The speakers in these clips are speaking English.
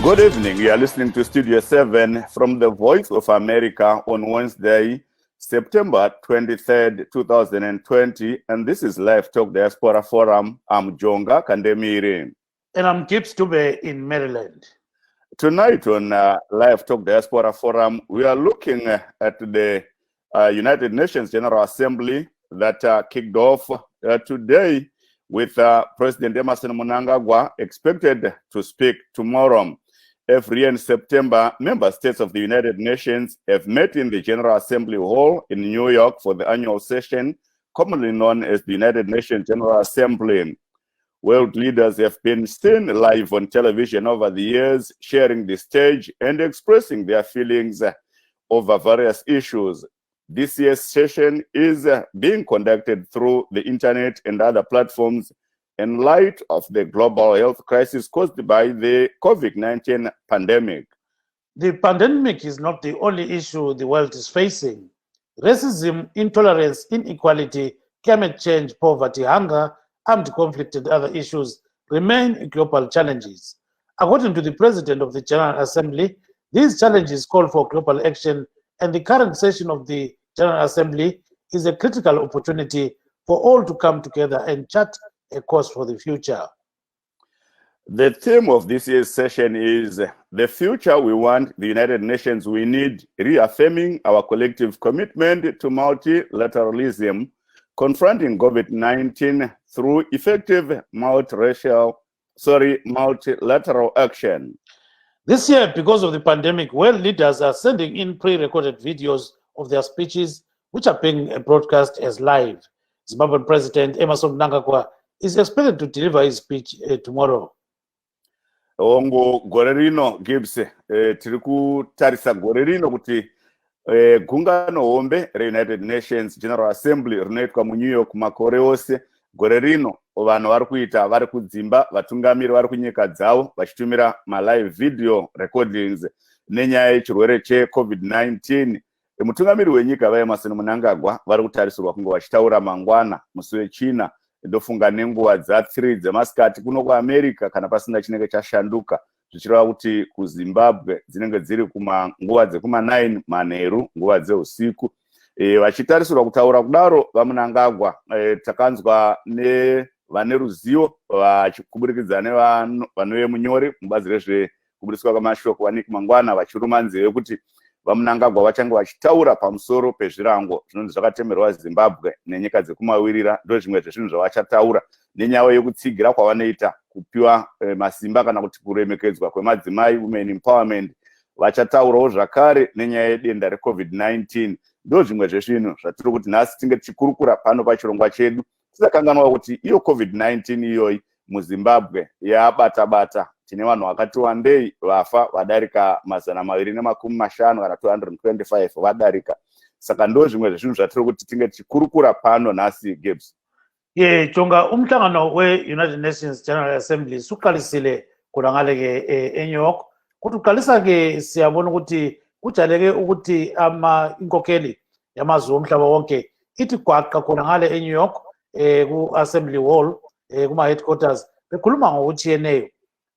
Good evening. You are listening to Studio 7 from the Voice of America on Wednesday, September 23rd, 2020. And this is Livetalk Diaspora Forum. I'm Jonga Kandemiri. And I'm Gibbs Dube in Maryland. Tonight on Livetalk Diaspora Forum, we are looking at the United Nations General Assembly that kicked off today with President Emerson Mnangagwa expected to speak tomorrow. Every year in September, member states of the United Nations have met in the General Assembly Hall in New York for the annual session, commonly known as the United Nations General Assembly. World leaders have been seen live on television over the years, sharing the stage and expressing their feelings over various issues. This year's session is being conducted through the internet and other platforms in light of the global health crisis caused by the COVID-19 pandemic. The pandemic is not the only issue the world is facing. Racism, intolerance, inequality, climate change, poverty, hunger, armed conflict, and other issues remain global challenges. According to the President of the General Assembly, these challenges call for global action, and the current session of the General Assembly is a critical opportunity for all to come together and chart a course for the future. The theme of this year's session is the future we want, the United Nations we need, reaffirming our collective commitment to multilateralism, confronting COVID-19 through effective multilateral action. This year, because of the pandemic, world leaders are sending in pre-recorded videos of their speeches, which are being broadcast as live. Zimbabwean President Emerson Mnangagwa is expected to deliver his speech tomorrow. Ongo gore rino Gibbs tiri kutarisa gore rino kuti gungano hombe reUnited Nations General Assembly rinoitwa muNew York makore ose. Gore rino vanhu vari kuita vari kudzimba, vatungamiri vari kunyika dzavo vachitumira live video recordings nenyaya yechirwere cheCovid-19. Mutungamiri wenyika vaEmerson Mnangagwa vari kutarisirwa kunge vachitaura mangwana musi wechina, ndofunga nenguva dza3 dzemasikati kuno kuAmerica kana pasina chinenge chashanduka, zvichireva kuti kuZimbabwe dzinenge dziri nguva dzekuma9 manheru, nguva dzeusiku. Vachitarisirwa kutaura kudaro vaMnangagwa takanzwa nevane ruzivo vachikuburikidza nevanoye munyori mubazi rezvekubudiswa kwamashoko waNick Mangwana vachiruma nzeve kuti vaMnangagwa vachange vachitaura pamusoro pezvirango zvinonzi zvakatemerwa Zimbabwe nenyika dzekumawirira. Ndo zvimwe zvezvinhu zvavachataura nenyaya yekutsigira kwavanoita kupiwa masimba kana kuti kuremekedzwa kwemadzimai, women empowerment. Vachataurawo zvakare nenyaya yedenda reCovid-19. Ndo zvimwe zvezvinhu zvatiri kuti nhasi tinge tichikurukura pano pachirongwa chedu, tisakanganwa kuti iyo COVID-19 iyoyi muZimbabwe yabata-bata. Tine vanhu vakati wandei vafa vadarika 250 kana 225 vadarika. Saka ndo zvimwe zvezvinhu zvatiri kuti tinge tichikurukura pano nhasi Gibbs. Jonga, umhlangano we-United Nations General Assembly suqalisile khona ke eNew York. Kuthi uqalisa ke siyabona ukuthi kujaleke ukuthi inkokheli yamazwe omhlaba wonke ithi gwaqa khona ngale eNew York ku-Assembly Hall kuma-headquarters bekhuluma ngokutshiyeneyo.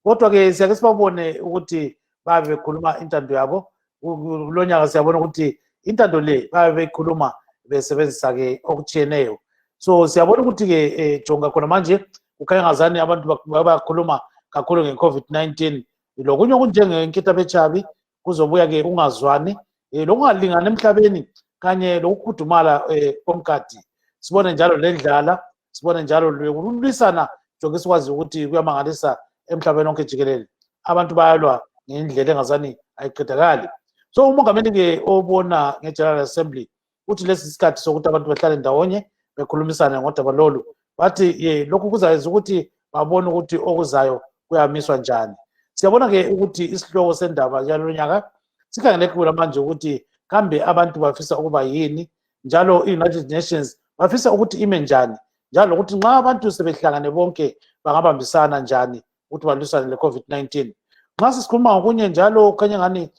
Kodwa ke siyake sibabone ukuthi babe bekhuluma intando yabo. Kulo nyaka siyabona ukuthi intando le babe bekhuluma besebenzisa ke okutshiyeneyo. So siyabona ukuthi ke Jonga khona manje kukhanya ngazani abantu bakhuluma kakhulu ngeCovid-19. Lokunye okunjengenkita bechabi kuzobuya ke ungazwani lokungalingana emhlabeni kanye lokukhudumala komkhathi. Sibone njalo lendlala, sibone njalo lokulwisana Jonga sikwazi ukuthi kuyamangalisa emhlabeni onke jikelele. Abantu bayalwa ngendlela engazani ayiqedakali. So umongameli ke obona ngeGeneral Assembly uthi lesi sikhathi sokuthi abantu bahlale ndawonye bekhulumisana ngodaba lolu, bathi lokhu kuzayenza ukuthi babone ukuthi okuzayo kuyamiswa njani. Siyabona ke ukuthi isihloko sendaba yalo nyaka sikhangeleke kula manje ukuthi kambe abantu bafisa ukuba yini, njalo iUnited Nations bafisa ukuthi ime njani, njalo ukuthi nxa abantu sebehlangane bonke bangabambisana njani ukuthi balwisane leCovid-19. Nxa sisikhuluma ngokunye njalo khanya ngani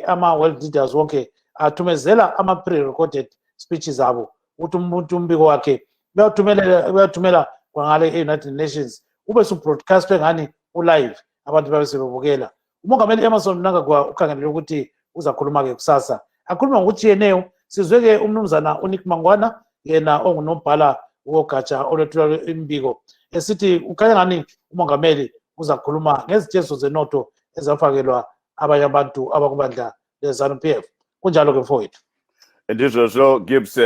ama-world leaders wonke athumezela ama-pre-recorded speeches abo ukuthi umuntu umbiko wakhe beyathumela kwangale e-United Nations ube su-broadcastwe ngani ulive, abantu babe sebebukela umongameli Emerson Mnangagwa ukhangelele ukuthi uzakhuluma-ke kusasa. Akhuluma ngokuthi yeneyo sizwe-ke umnumzana uNick Mangwana yena ongunobhala wogatsha olwethula imbiko esithi ukhanya ngani umongameli uzakhuluma ngezithethiso zenotho ezafakelwa abanye abantu abakubandla le-ZANU-PF. Kunjalo-ke mfowethu. Ndizvozvo Gibbs,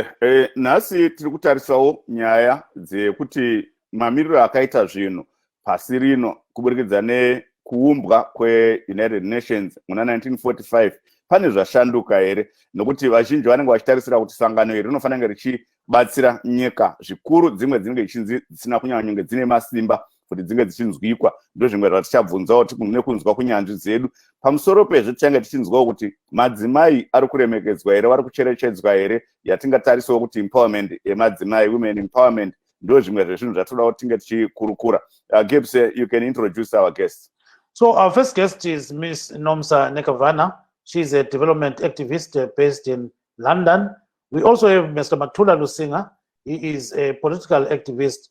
nhasi tiri kutarisawo nyaya dzekuti mamiriro akaita zvinhu pasi rino kuburikidza nekuumbwa kweUnited Nations muna 1945 pane zvashanduka here, nokuti vazhinji vanenge vachitarisira kuti sangano iri rinofanira richibatsira nyika zvikuru, dzimwe dzinenge dzisina kunyanya dzine masimba kuti dzinge dzichinzwikwa. Ndo zvimwe zvatichabvunzawo nekunzwa kunyanzvi dzedu pamusoro pezvo tichange tichinzwawo kuti madzimai ari kuremekedzwa here, vari kucherechedzwa here, yatingatarisawo kuti empowerment yemadzimai, women empowerment, ndo zvimwe zvezvinhu zvatoda kuti tinge tichikurukura. Gibbs, you can introduce our guests. So our first guest is Miss Nomsa Nekavana. She's a development activist based in London. We also have Mr. Matula Lusinga. He is a political activist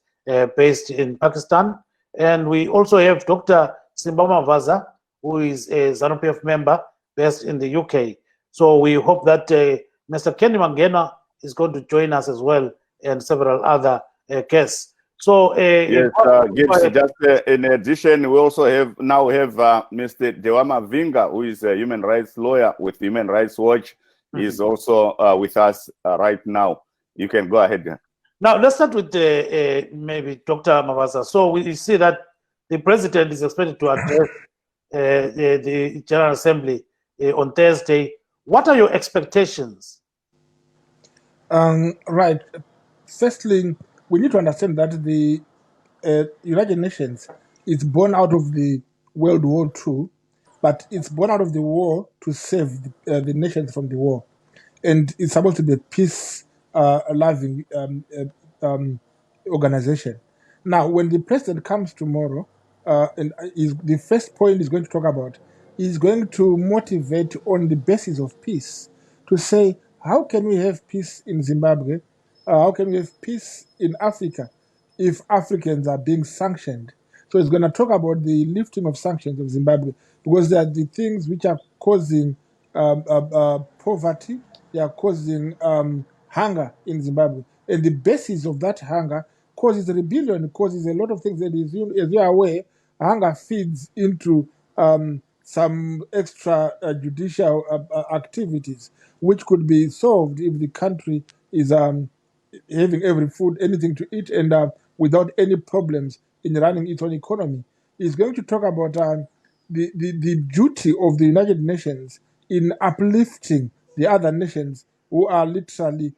based in Pakistan. And we also have Dr. Simbama Vaza, who is a ZANU-PF member based in the UK. So we hope that Mr. Kenny Mangena is going to join us as well, and several other guests. So yes, Gibbs, just in addition, we also have Mr. Dewama Vinga, who is a human rights lawyer with Human Rights Watch. He's also with us right now. You can go ahead. Now, let's start with maybe Dr. Mavaza. So we see that the president is expected to address the General Assembly on Thursday. What are your expectations? Right. Firstly, we need to understand that the United Nations is born out of the World War II, but it's born out of the war to save the nations from the war. And it's supposed to be a peace-loving organization. Now, when the president comes tomorrow, the first point he's going to talk about is going to motivate on the basis of peace, to say, how can we have peace in Zimbabwe? How can we have peace in Africa if Africans are being sanctioned? So he's going to talk about the lifting of sanctions of Zimbabwe, because they are the things which are causing poverty, they are causing hunger in Zimbabwe. And the basis of that hunger causes rebellion, causes a lot of things. And as you are aware, hunger feeds into some extra judicial activities, which could be solved if the country is having every food, anything to eat, and without any problems in running its own economy. He's going to talk about the duty of the United Nations in uplifting the other nations who are literally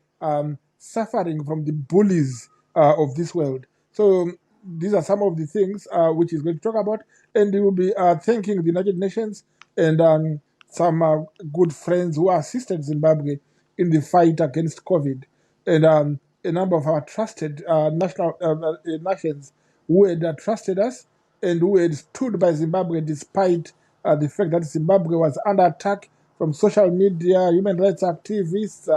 suffering from the bullies of this world. So these are some of the things which he's going to talk about, and he will be thanking the United Nations and some good friends who assisted Zimbabwe in the fight against COVID, and a number of our trusted nations who had trusted us and who had stood by Zimbabwe despite the fact that Zimbabwe was under attack from social media, human rights activists,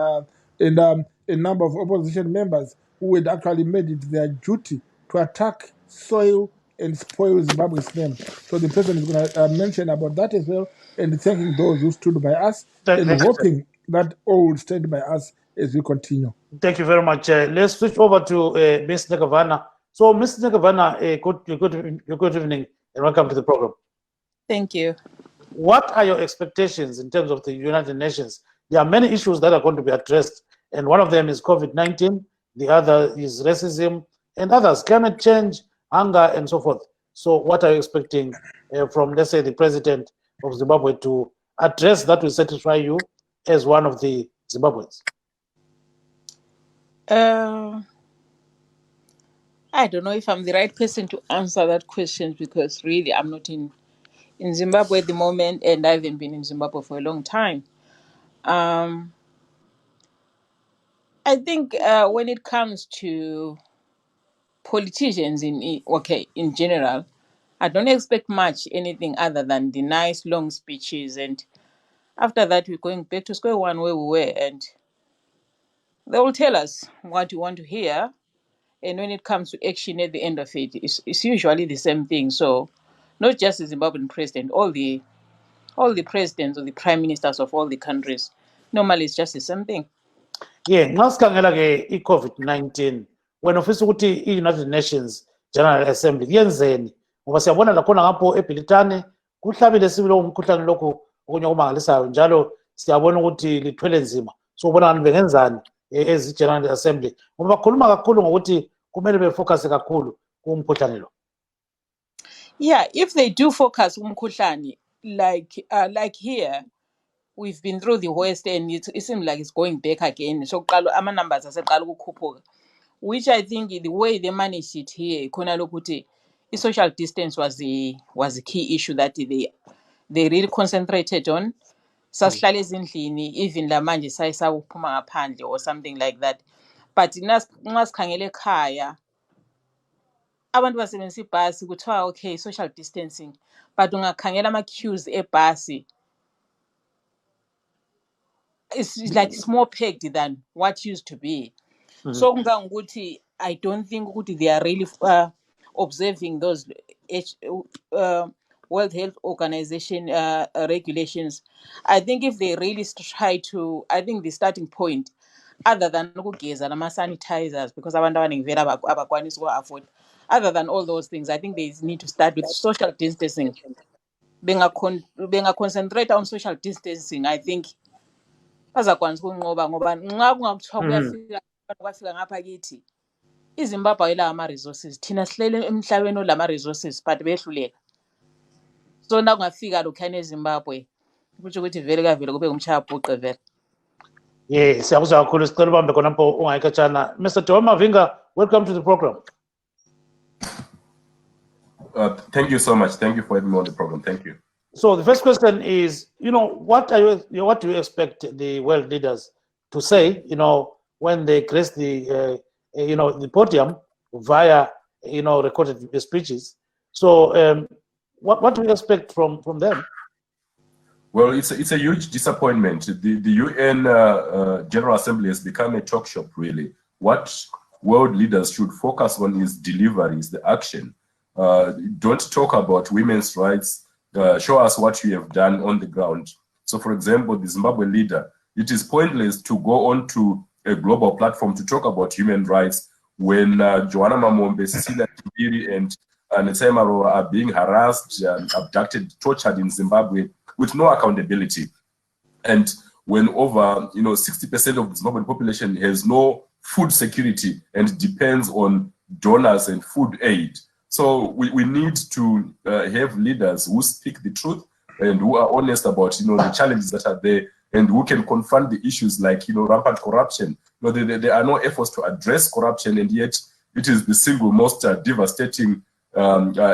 and a number of opposition members who had actually made it their duty to attack, soil, and spoil Zimbabwe's name. So the president is going to mention about that as well, and thanking those who stood by us, and hoping that all will stand by us as we continue. Thank you very much. Let's switch over to Ms. Nekavana. So, Ms. Nekavana, good evening and welcome to the program. Thank you. What are your expectations in terms of the United Nations? There are many issues that are going to be addressed, and one of them is COVID-19, the other is racism, and others, climate change, hunger, and so forth. So what are you expecting from, let's say, the president of Zimbabwe to address that will satisfy you as one of the Zimbabweans? I don't know if I'm the right person to answer that question, because really I'm not in Zimbabwe at the moment, and I haven't been in Zimbabwe for a long time. I think when it comes to politicians in general, I don't expect much anything other than the nice long speeches, and after that we're going back to square one where we were, and they will tell us what you want to hear. And when it comes to action at the end of it, it's usually the same thing. So not just the Zimbabwean president, all the all the presidents or the prime ministers of all the countries. Normally, it's just the same thing. Yeah, nxa sikhangela ke i-COVID-19 wena ufisa ukuthi i-United Nations General Assembly yenzeni ngoba siyabona lakhona ngapho eBritane kuhlabile sibili umkhuhlane lokhu okunye okumangalisayo njalo siyabona ukuthi lithwele nzima so ubona ngani bengenzani ezi-General Assembly ngoba bakhuluma kakhulu ngokuthi kumele befocus kakhulu kumkhuhlane lo. Yeah, if they do focus umkhuhlane like here, we've been through the worst and it seems like it's going back again. So ama numbers aseqala ukukhuphuka, which I think the way they managed it here, khona lokuthi social distance was a key issue that they really concentrated on. Sasihlala ezindlini, even la manje sayisakuphuma ngaphandle or something like that. But nxa sikhangela ekhaya abantu basebenzisa ibhasi kuthiwa okay social distancing, but ungakhangela ama-queues ebhasi, it's like it's more packed than what used to be. So kungangokuthi I don't think ukuthi they are really observing those World Health Organization regulations. I think if they really try to, I think the starting point, other than ukugeza nama-sanitizers, because abantu abaningi vele abakwanisi uku-afford, other than all those things, I think they need to start with social distancing. Benga-concentrate on social distancing, I think bazakwanisa ukunqoba ngoba nxa kungakuthiwa kuyafika kwafika ngapha kithi iZimbabwe ayila ama-resources, thina sihlele emhlabeni olama-resources but behluleka. So nakungafika lokhuyana eZimbabwe kutsho ukuthi vele kavele kube umchayabhuqe vele. Yeah, siyakuzwa kakhulu sicela ubambe khonapho ungayikhatshana. Mr. Doma Mavinga, welcome to the program. Thank you so much. Thank you for having me on the program. Thank you. So the first question is, what do you expect the world leaders to say, when they grace the, the podium via, recorded speeches? So what do you expect from them? Well, it's a huge disappointment. The UN General Assembly has become a talk shop, really. What world leaders should focus on is delivery, is the action. Don't talk about women's rights. Show us what you have done on the ground. So, for example, the Zimbabwe leader, it is pointless to go onto a global platform to talk about human rights when Joanna Mamombe, Cecilia Kibiri, and Netsema are being harassed, abducted, tortured in Zimbabwe with no accountability. And when over 60% of the Zimbabwean population has no food security and depends on donors and food aid. So we need to have leaders who speak the truth and who are honest about the challenges that are there and who can confront the issues like rampant corruption. There are no efforts to address corruption, and yet it is the single most devastating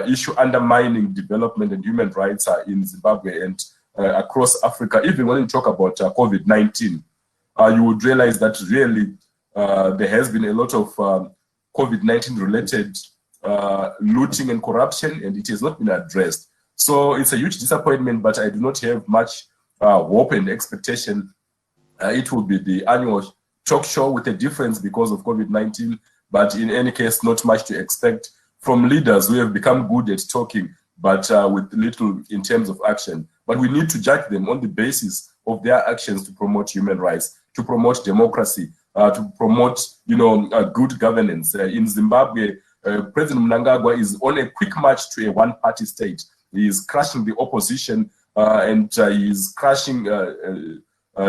issue undermining development and human rights in Zimbabwe and across Africa. Even when you talk about COVID-19, you would realize that really there has been a lot of COVID-19 related looting and corruption, and it has not been addressed. So it's a huge disappointment, but I do not have much hope and expectation. It will be the annual talk show with a difference because of COVID-19, but in any case, not much to expect from leaders who have become good at talking, but with little in terms of action. But we need to judge them on the basis of their actions to promote human rights, to promote democracy, to promote good governance. In Zimbabwe, President Mnangagwa is on a quick march to a one-party state. He is crushing the opposition and he is crushing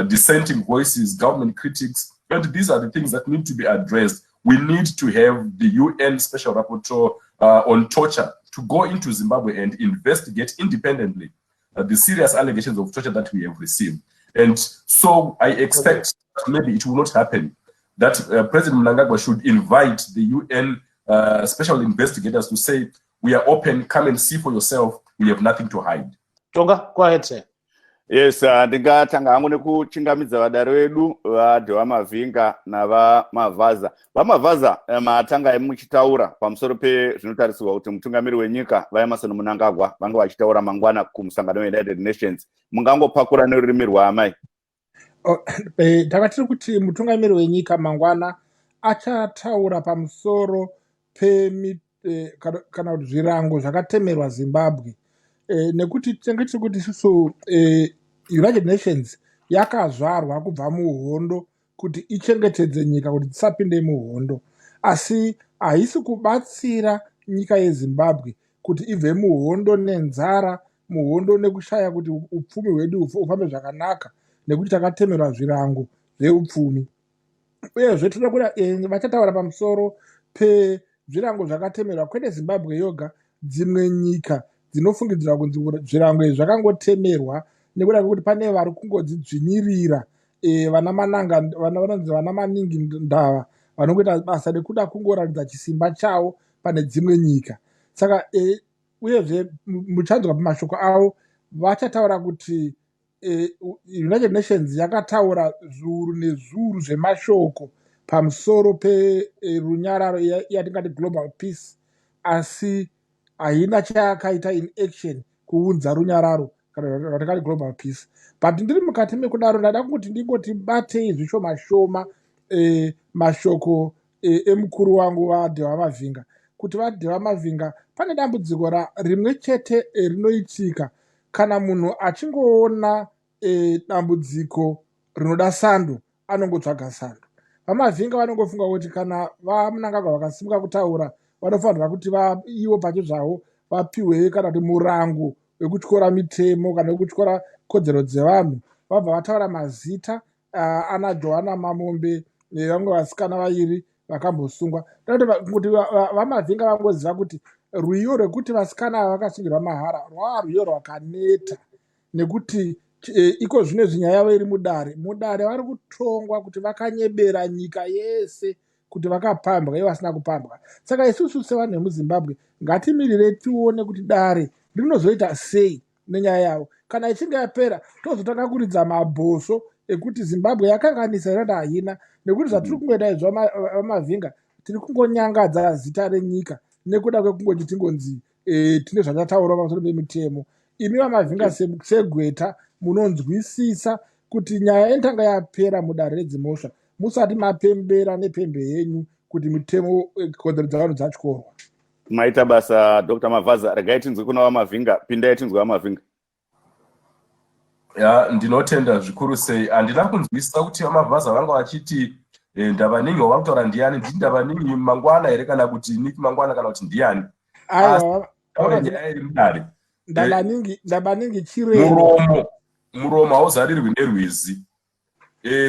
dissenting voices, government critics. And these are the things that need to be addressed. We need to have the UN Special Rapporteur on torture to go into Zimbabwe and investigate independently the serious allegations of torture that we have received. And so I expect maybe it will not happen, that President Mnangagwa should invite the UN special investigators to say, we are open, come and see for yourself, we have nothing to hide. Tonga, go ahead, sir. Yes, ndingatanga hangu nekuchingamidza vadare vedu vaDhewamavinga navaMavaza. VaMavaza matanga muchitaura pamusoro pezvinotarisirwa kuti mutungamiri wenyika vaEmerson Mnangagwa vange vachitaura mangwana kumusangano weUnited Nations. Mungangopakura nerurimi rwaamai. Takatiri kuti mutungamiri wenyika mangwana achataura pamusoro kana kuti zvirango zvakatemerwa Zimbabwe nekuti tinenge tiri kuti isusu United Nations yakazvarwa kubva muhondo kuti ichengetedze nyika kuti dzisapinde muhondo, asi haisi kubatsira nyika yeZimbabwe kuti ibve muhondo nenzara, muhondo nekushaya kuti upfumi hwedu ufambe zvakanaka, nekuti takatemerwa zvirango zveupfumi. Uyezve tinoda kuti vachataura pamusoro pezvirango zvakatemerwa kwete Zimbabwe yoga, dzimwe nyika dzinofungidzira kunzi zvirango izvi zvakangotemerwa nekuda kwekuti pane vari kungodzidzvinyirira, vanonzi vana maningi ndava vanongoita basa rekuda kungoratidza chisimba chavo pane dzimwe nyika. Saka uyezve muchanzwa pamashoko avo vachataura kuti United Nations yakataura zviuru nezviuru zvemashoko pamusoro perunyararo yatingati global peace, asi haina chayakaita in action kuunza runyararo kana ratingati global peace. But ndiri mukati mekudaro ndada kuti ndingoti batei zvishoma shoma mashoko emukuru wangu vaDhewa Mavhinga, kuti vaDhewa Mavhinga pane dambudziko rimwe chete rinoitika kana munhu achingoona dambudziko rinoda sando anongotsvaga sando. VaMavhinga vanongofunga kuti kana vaMnangagwa vakasimuka kutaura vanofanira kuti ivo pacho zvavo vapiwe kana kuti murango wekutyora mitemo kana wekutyora kodzero dzevanhu, vabva vataura mazita ana Johanna Mamombe nevamwe vasikana vairi vakambosungwa. Kuti VaMavhinga vangoziva kuti rwiyo rwekuti vasikana ava vakasungirwa mahara rwava rwiyo rwakaneta, nekuti iko zvino zvinyaya yavo iri mudare vari kutongwa kuti vakanyebera nyika yese kuti vakapambwa ivo vasina kupambwa. Saka isusu sevanhu vemuZimbabwe ngatimirire tione kuti dare rinozoita sei nenyaya yavo. Kana ichinge yapera tozotanga kuridza mabhoso ekuti Zimbabwe yakanganisa irada haina, nekuti zvatiri kungoita izvo VaMavhinga tiri kungonyangadza zita renyika nekuda kwekungoti tingonzi tine zvachataura pamusoro pemitemo. Imi VaMavhinga segweta munonzwisisa kuti nyaya yentanga yapera mudare redzimhosva musati mapembera nepembe yenyu kuti mitemo kodzero dzavanhu dzatyorwa. Maita basa Dr. Mavaza, regai tinzwe kuna VaMavhinga, pindai tinzwe VaMavhinga. Ya, ndinotenda zvikuru sei. Handina kunzwisisa kuti VaMavaza vanga vachiti Ndavaningi wakutaura ndiani, ndini Ndavaningi mangwana here kana kuti Niki mangwana kana kuti ndiani. Aiwa, nyaya iri mudare. Ndabaningi chirero. Muromo hauzarirwi nerwizi.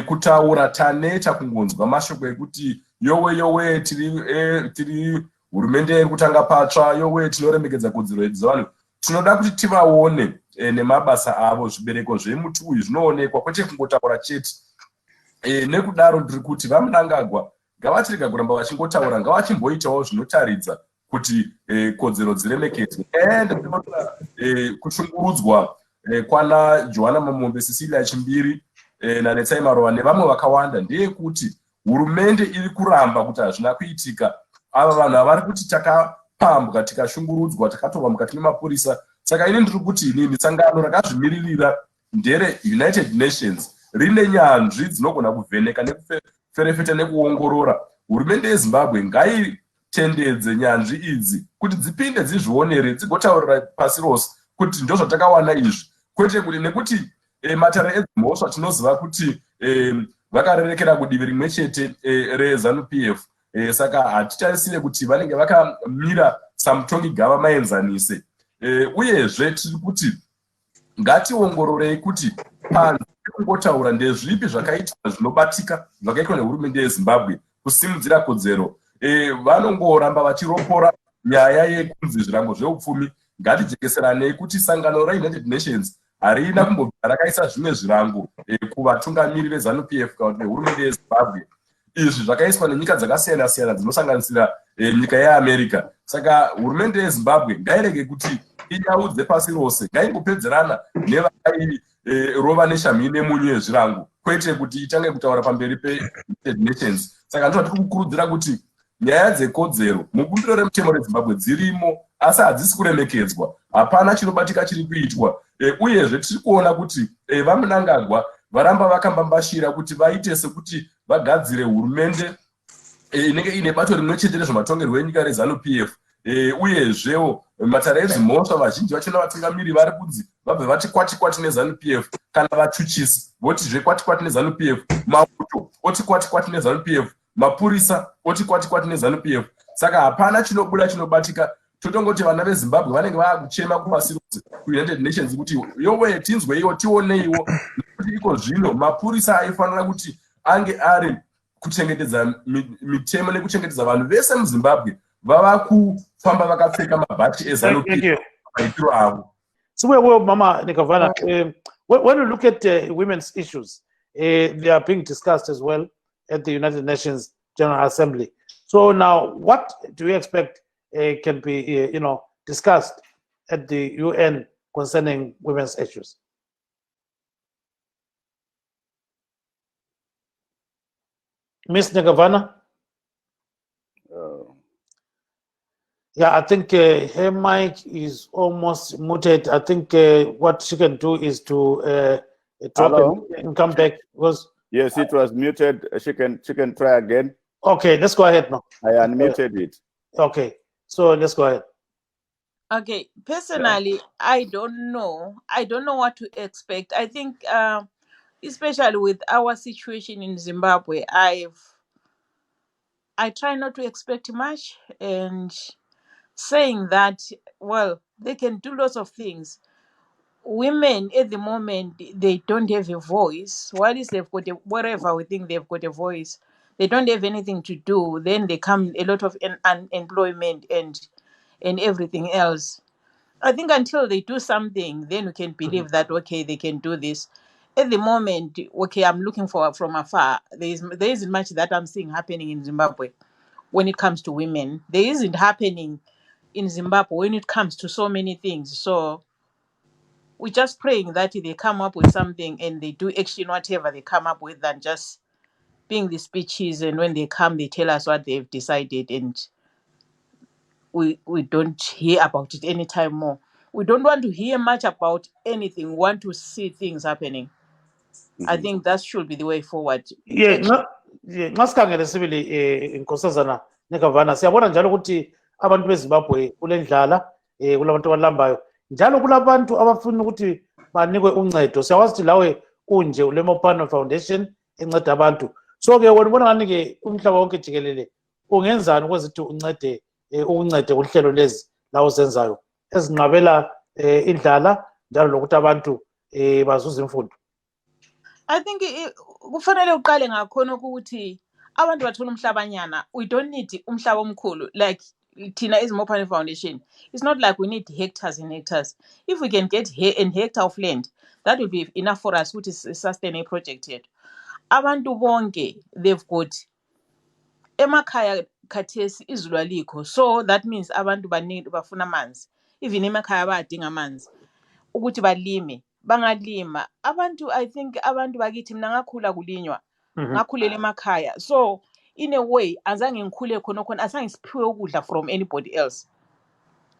Kutaura tane chakungonzwa mashoko ekuti yowe tiri hurumende iri kutanga patsva, yowe tinoremekedza kodzero dzevanhu. Tinoda kuti tivaone nemabasa avo, zvibereko zvemuti uyu zvinoonekwa kwete kungotaura chete. Nekudaro ndiri kuti vaMnangagwa ngavatirega kuramba vachingotaura, ngavachimboitawo zvinotaridza kuti kodzero dziremekedzwe. Kushungurudzwa kwana Johanna Mamombe, Cecilia Chimbiri naNetsai Marova nevamwe vakawanda ndeyekuti hurumende iri kuramba kuti hazvina kuitika. Ava vanhu vari kuti takapambwa, tikashungurudzwa, takatova mukati memapurisa. Saka ini ndiri kuti inini sangano rakazvimiririra ndere United Nations rine nyanzvi dzinogona kuvheneka nekuferefeta nekuongorora. Hurumende yeZimbabwe ngaitendedze nyanzvi idzi kuti dzipinde dzizvionere, dzigotaurira pasi rose kuti ndo zvatakawana izvi, kwete kuti nekuti matare edzimhosva tinoziva kuti vakarerekera kudivi rimwe chete reZANU-PF. Saka hatitarisire kuti vanenge vakamira samutongi gava maenzanise. Uyezve tiri kuti ngationgororei kuti panze kungotaura ndezvipi zvakaitika zvinobatika zvakaitwa nehurumende yeZimbabwe kusimudzira kodzero. Vanongoramba vachiropora nyaya yekunzi zvirango zveupfumi. Ngatijekeseranei kuti sangano reUnited Nations harina kumbobva rakaisa zvimwe zvirango kuvatungamiri veZANU-PF kana nehurumende yeZimbabwe. Izvi zvakaiswa nenyika dzakasiyana siyana dzinosanganisira nyika yeAmerica. Saka hurumende yeZimbabwe ngairege kuti inyaudze pasi rose, ngaingopedzerana nevakairova neshamhi nemunyu yezvirango, kwete kuti itange kutaura pamberi peUnited Nations. Saka ndizvo tiri kukurudzira kuti nyaya dzekodzero mubumbiro remutemo reZimbabwe dzirimo, asi hadzisi kuremekedzwa. Hapana chinobatika chiri kuitwa. Uyezve tiri kuona kuti vaMnangagwa varamba vakambambashira kuti vaite sekuti vagadzire hurumende inenge ine bato rimwe chete rezvematongerwo enyika reZANU-PF. Uyezvewo mataredzi mhosva vazhinji vachona vatungamiri vari kunzi vabve vati kwati neZANU-PF kana vachuchisi votizve kwati neZANU-PF, mauto oti kwati neZANU-PF, mapurisa oti kwati neZANU-PF. Saka hapana chinobuda chinobatika. Totongoti vana veZimbabwe vanenge vakuchema kupasi rose kuUnited Nations kuti yowe tinzweiwo tioneiwo, nekuti iko zvino mapurisa aifanira kuti ange ari kuchengetedza mitemo nekuchengetedza vanhu vese muZimbabwe vava kufamba vakapfeka mabhachi eZANU-PF maitiro avo. So well, Mama Nikavana, when you look at women's issues, they are being discussed as well at the United Nations General Assembly. So now, what do you expect can be, discussed at the UN concerning women's issues? Ms. Nikavana? Yeah, I think her mic is almost muted. I think what she can do is to drop it and come back. Yes, it was muted. She can try again. Okay, let's go ahead now. I unmuted it. Okay, so let's go ahead. Okay, personally, I don't know what to expect. I think, especially with our situation in Zimbabwe, I try not to expect much, and saying that, well, they can do lots of things. Women at the moment, they don't have a voice. What is they've got whatever we think they've got a voice, they don't have anything to do. Then they come a lot of unemployment and everything else. I think until they do something, then we can believe that okay, they can do this. At the moment, okay, I'm looking for from afar. There isn't much that I'm seeing happening in Zimbabwe when it comes to women. There isn't happening in Zimbabwe when it comes to so many things. So we're just praying that they come up with something and they do action whatever they come up with than just being the speeches, and when they come they tell us what they've decided and we don't hear about it anytime more. We don't want to hear much about anything. We want to see things happening. I think that should be the way forward. Masikhangele sibili inkosazana Nikavana, siyabona njalo ukuthi abantu beZimbabwe kule ndlala kulabantu abalambayo njalo kulabantu abafuna ukuthi banikwe uncedo. Siyawazi ukuthi lawe kunje uLemopano Foundation enceda abantu. So ke wena ubona ngani ke umhlaba wonke jikelele ungenzani ukwezithi uncede ukuncede kuhlelo lezi lawo zenzayo ezinqabela indlala njalo lokuthi abantu bazuza imfundo? I think kufanele uqale ngakhona ukuthi abantu bathola umhlabanyana. We don't need umhlaba omkhulu like thina as Mopane Foundation. It's not like we need hectares and hectares. If we can get an hectare of land, that will be enough for us to sustain a project here. Abantu bonke, they've got emakhaya khathesi izulu alikho, so that means abantu baningi bafuna amanzi. Even emakhaya bayadinga amanzi ukuthi balime. Bangalima abantu, I think abantu bakithi mina ngakhula kulinywa ngakhulela emakhaya, so in a way azange ngikhule khona azange siphiwe ukudla from anybody else.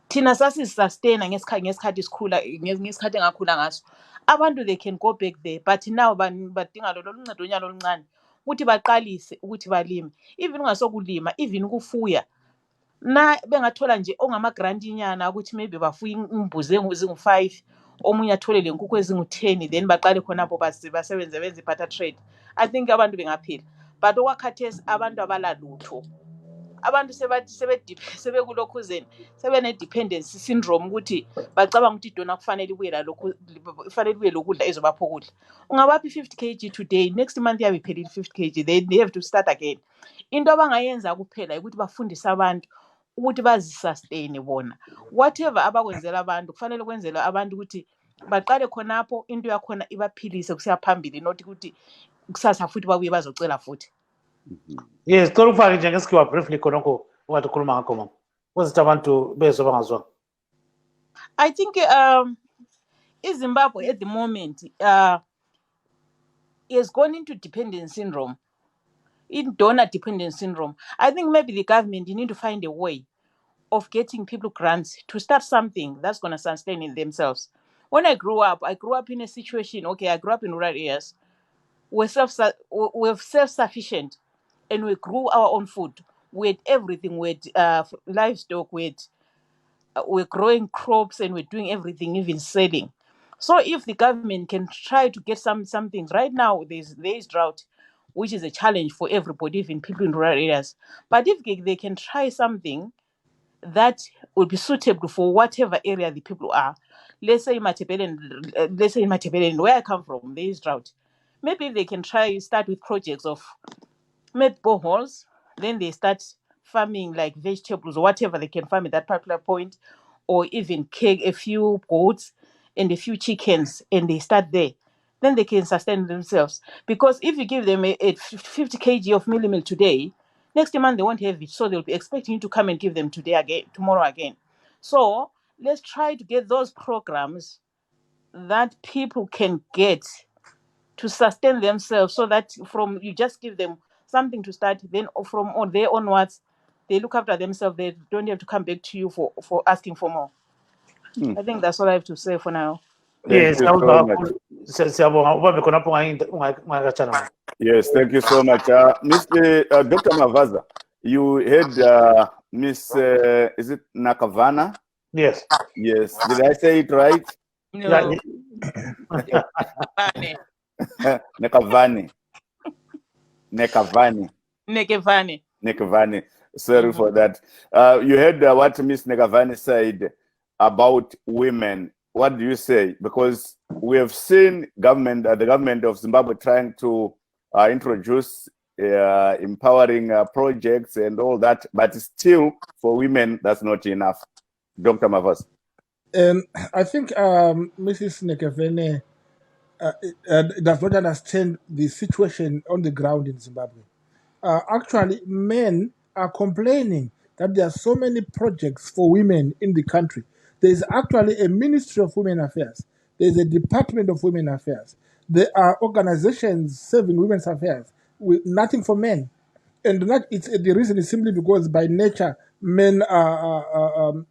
Thina sasisustain ngesikhathi sikhula, ngesikhathi engakhula ngaso. Abantu they can go back there, but now badinga lolu luncedo nyalo oluncane ukuthi baqalise ukuthi balime, even ungasokulima, even ukufuya na bengathola nje ongama-grant nyana ukuthi maybe bafuye imbuzi ezingu-5, omunye athole le nkukhu ezingu-10, then baqale khonapho basebenze benze i-barter trade. I think abantu bengaphila, but okwakhathesi abantu abalalutho. Abantu sebekulokhuzeni, sebene-dependency syndrome ukuthi bacabanga ukuthi idona kufanele ibuye lokudla ezobapha ukudla. Ungabaphi 50 kg today, next month yabe iphelile 50 kg, they have to start again. Into abangayenza kuphela ukuthi bafundise abantu ukuthi bazisustain bona. Whatever abakwenzela abantu kufanele kwenzela abantu ukuthi baqale khonapho into yakhona ibaphilise kusiya phambili, not ukuthi kusasa futhi babuye bazocela futhi. Yes, cela ukufake nje ngesikhiwa briefly khonokho ungathi ukhuluma ngakho mama, kwezithi abantu bezwe bangazwanga. I think Zimbabwe at the moment is gone into dependence syndrome, in donor dependence syndrome. I think maybe the government, you need to find a way of getting people grants to start something that's going to sustain in themselves. When I grew up in a situation, okay, I grew up in rural areas. We're self-sufficient and we grew our own food. We had everything. We had livestock, we had we're growing crops and we're doing everything, even selling. So if the government can try to get something right now, there's drought, which is a challenge for everybody, even people in rural areas. But if they can try something that will be suitable for whatever area the people are. Let's say in Matebelen, where I come from, there is drought. Maybe they can start with projects of make boreholes, then they start farming like vegetables or whatever they can farm at that particular point, or even a few goats and a few chickens, and they start there. Then they can sustain themselves. Because if you give them a 50 kg of milk today, next month they won't have it. So they'll be expecting you to come and give them today again, tomorrow again. So let's try to get those programs that people can get to sustain themselves, so that from you just give them something to start, then from on there onwards, they look after themselves. They don't have to come back to you for asking for more. I think that's all I have to say for now. Thank Yes, you so much. siyabonga ubambe khonapho ungakatshana. Yes, thank you so much. Mr. Dr. Mavaza, you heard Miss, is it Nakavana? Yes. Yes, did I say it right? No. Nekavani. Nekavani. Nekevani. Nekavani. Sorry for that. You heard what Miss Nekavani said about women. What do you say? Because we have seen the government of Zimbabwe trying to introduce empowering projects and all that, but still for women that's not enough. Dr. Mavas. I think Mrs. Nekevene does not understand the situation on the ground in Zimbabwe. Actually, men are complaining that there are so many projects for women in the country. There is actually a Ministry of Women Affairs. There is a Department of Women Affairs. There are organizations serving women's affairs with nothing for men. And the reason is simply because by nature, men are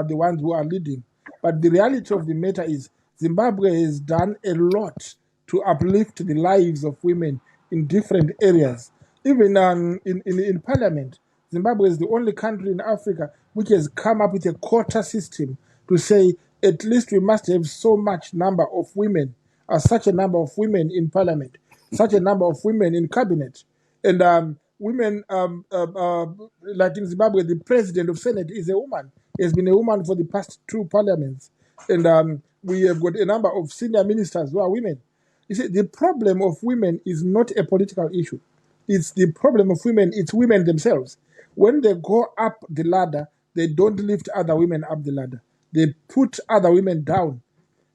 the ones who are leading. But the reality of the matter is Zimbabwe has done a lot to uplift the lives of women in different areas. Even in Parliament, Zimbabwe is the only country in Africa which has come up with a quota system to say at least we must have so much number of women, such a number of women in Parliament, such a number of women in cabinet. And women, like in Zimbabwe, the president of Senate is a woman. He has been a woman for the past 2 parliaments. And we have got a number of senior ministers who are women. You see, the problem of women is not a political issue. It's the problem of women, it's women themselves. When they go up the ladder, they don't lift other women up the ladder. They put other women down.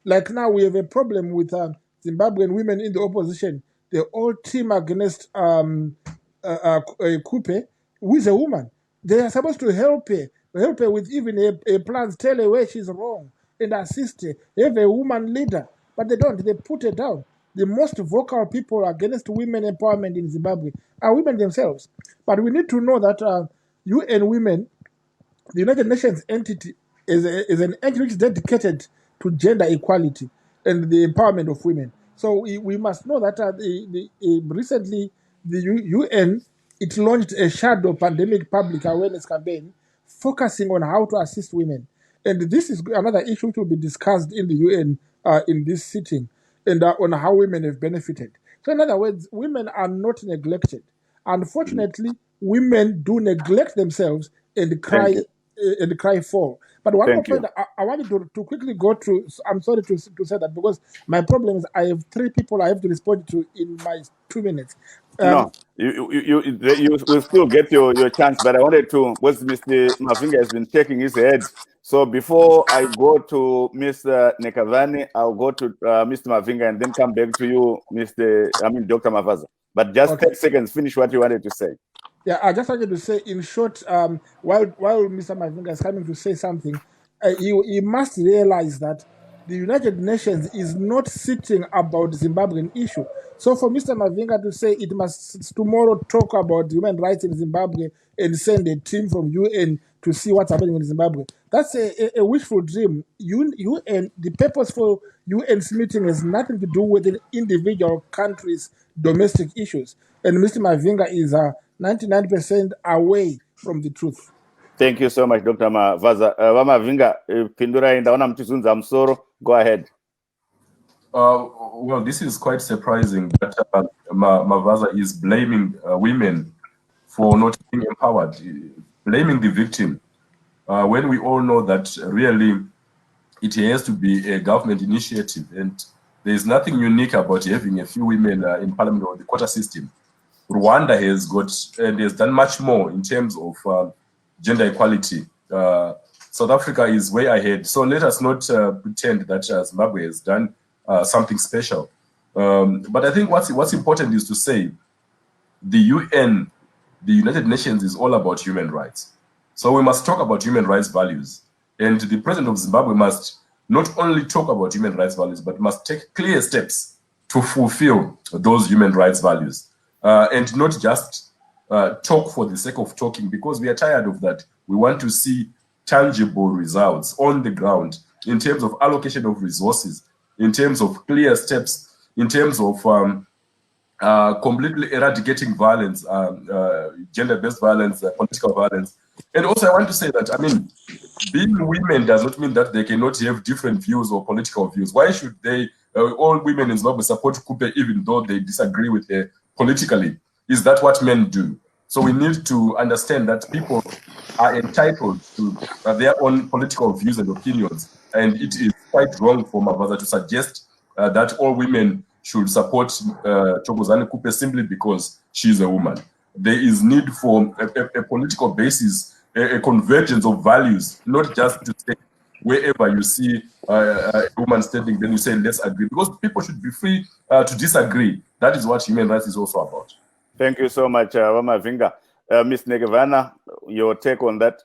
Like now, we have a problem with Zimbabwean women in the opposition. They all team against Kupe, who is a woman. They are supposed to help her with even a plans, tell her where she's wrong, and assist her. They have a woman leader, but they don't. They put her down. The most vocal people against women empowerment in Zimbabwe are women themselves. But we need to know that UN Women, the United Nations entity, is an entity which is dedicated to gender equality and the empowerment of women. So we must know that recently the UN, it launched a shadow pandemic public awareness campaign focusing on how to assist women. And this is another issue which will be discussed in the UN in this sitting, and on how women have benefited. So in other words, women are not neglected. Unfortunately, women do neglect themselves and cry foul. But one more point I wanted to quickly go through. I'm sorry to say that, because my problem is I have 3 people I have to respond to in my 2 minutes. No, you will still get your chance, but I wanted to, because Mr. Mavinga has been shaking his head. So before I go to Mr. Nekavani, I'll go to Mr. Mavinga and then come back to you, Dr. Mavaza. But just 10 seconds, finish what you wanted to say. Yeah, I just wanted to say, in short, while Mr. Mavinga is coming to say something, he must realize that the United Nations is not sitting about the Zimbabwean issue. So for Mr. Mavinga to say it must tomorrow talk about human rights in Zimbabwe and send a team from UN to see what's happening in Zimbabwe, that's a wishful dream. UN, the purpose for UN's meeting has nothing to do with an individual country's domestic issues. And Mr. Mavinga is 99% away from the truth. Thank you so much, Dr. Mavaza. Vamavinga, Pindura Ndaona Mtizunza Msoro, go ahead. Well, this is quite surprising that Mavaza is blaming women for not being empowered, blaming the victim, when we all know that really it has to be a government initiative, and there is nothing unique about having a few women in parliament or the quota system. Rwanda has got and has done much more in terms of gender equality. South Africa is way ahead. So let us not pretend that Zimbabwe has done something special. But I think what's important is to say the UN, the United Nations, is all about human rights. So we must talk about human rights values. And the president of Zimbabwe must not only talk about human rights values, but must take clear steps to fulfill those human rights values. And not just talk for the sake of talking, because we are tired of that. We want to see tangible results on the ground in terms of allocation of resources, in terms of clear steps, in terms of completely eradicating violence, gender-based violence, political violence. And also I want to say that, I mean, being women does not mean that they cannot have different views or political views. Why should they, all women in Zimbabwe support Kupe even though they disagree with her politically? Is that what men do? So we need to understand that people are entitled to their own political views and opinions. And it is quite wrong for Mavaza to suggest that all women should support Thokozani Kupe simply because she's a woman. There is need for a political basis, a convergence of values, not just to say wherever you see a woman standing, then you say, let's agree. Because people should be free to disagree. That is what human rights is also about. Thank you so much, Vamavinga. Ms. Negevana, your take on that?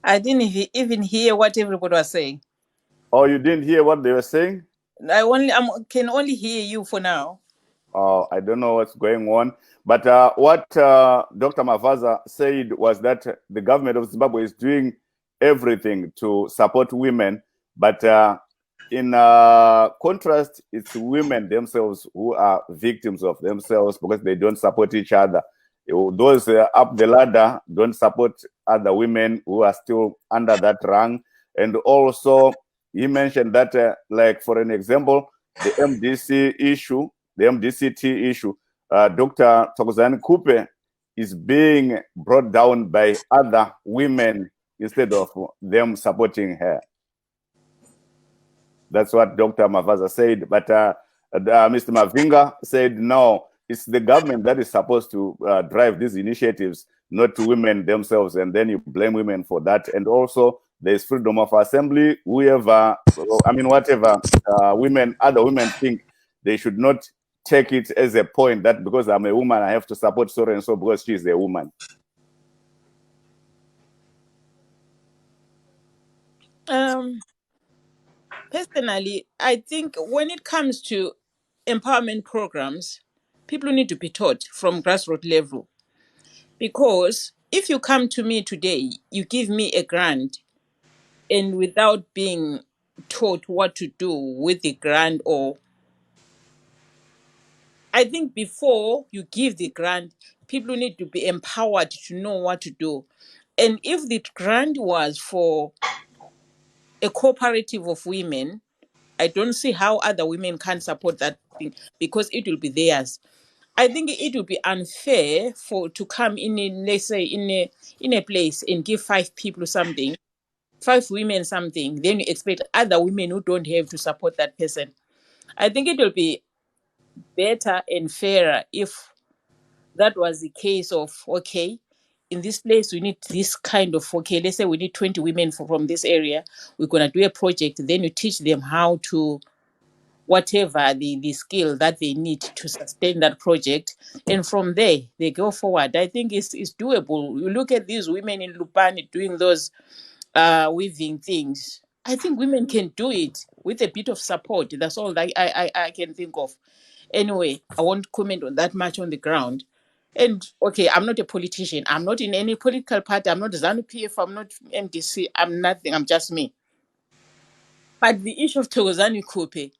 I didn't even hear what everybody was saying. Oh, you didn't hear what they were saying? I can only hear you for now. Oh, I don't know what's going on. But what Dr. Mavaza said was that the government of Zimbabwe is doing everything to support women. But in contrast, it's women themselves who are victims of themselves because they don't support each other. Those up the ladder don't support other women who are still under that rung. And also, he mentioned that, like, for an example, the MDC issue, the MDCT issue, Dr. Thokozani Kupe is being brought down by other women instead of them supporting her. That's what Dr. Mavaza said. But Mr. Mavinga said, no, it's the government that is supposed to drive these initiatives, not to women themselves. And then you blame women for that. And also, there's freedom of assembly. Whoever, I mean, whatever other women think, they should not take it as a point that because I'm a woman, I have to support so and so because she's a woman. Personally, I think when it comes to empowerment programs, people need to be taught from grassroots level. Because if you come to me today, you give me a grant, and without being taught what to do with the grant, or I think before you give the grant, people need to be empowered to know what to do. And if the grant was for a cooperative of women, I don't see how other women can support that thing because it will be theirs. I think it would be unfair to come in, let's say, in a place and give 5 people something, 5 women something, then you expect other women who don't have to support that person. I think it will be better and fairer if that was the case of, okay, in this place we need this kind of, okay, let's say we need 20 women from this area, we're going to do a project, then you teach them how to whatever the skill that they need to sustain that project, and from there they go forward. I think it's doable. You look at these women in Lupani doing those weaving things. I think women can do it with a bit of support. That's all that I can think of. Anyway, I won't comment on that much on the ground. And okay, I'm not a politician. I'm not in any political party. I'm not ZANU-PF. I'm not MDC. I'm nothing. I'm just me. But the issue of Thokozani Kupe,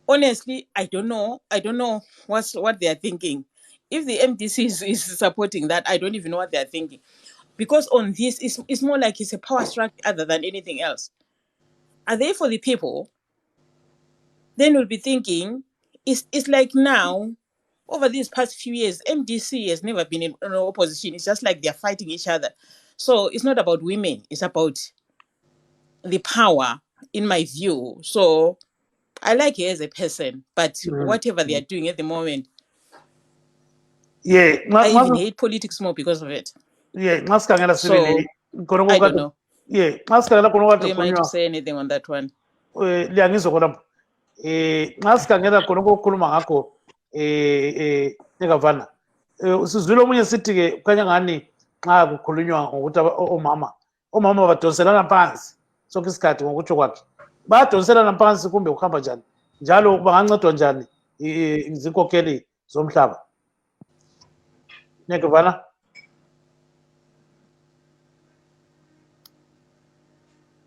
honestly, I don't know. I don't know what they are thinking. If the MDC is supporting that, I don't even know what they are thinking. Because on this, it's more like it's a power struggle other than anything else. Are they for the people? Then we'll be thinking, it's like now, over these past few years, MDC has never been in opposition. It's just like they're fighting each other. So it's not about women, it's about the power, in my view. So I like her as a person, but whatever they are doing at the moment, Yeah, I even hate politics more because of it. yeah, ngasikhangela So sibili khona I don't know. yeah, ngasikhangela khona Who kade am I to khulunywa say anything on that one? liyangizwa khona ngasikhangela khona kokukhuluma ngakho eGavana sizwile omunye sithi ke kukhanya ngani xa kukhulunywa ngokuthi omama badonselana phansi sonke isikhathi ngokutsho kwakhe bayadonselana phansi kumbe kuhamba njani njalo bangancedwa njani izinkokheli zomhlaba neGavana.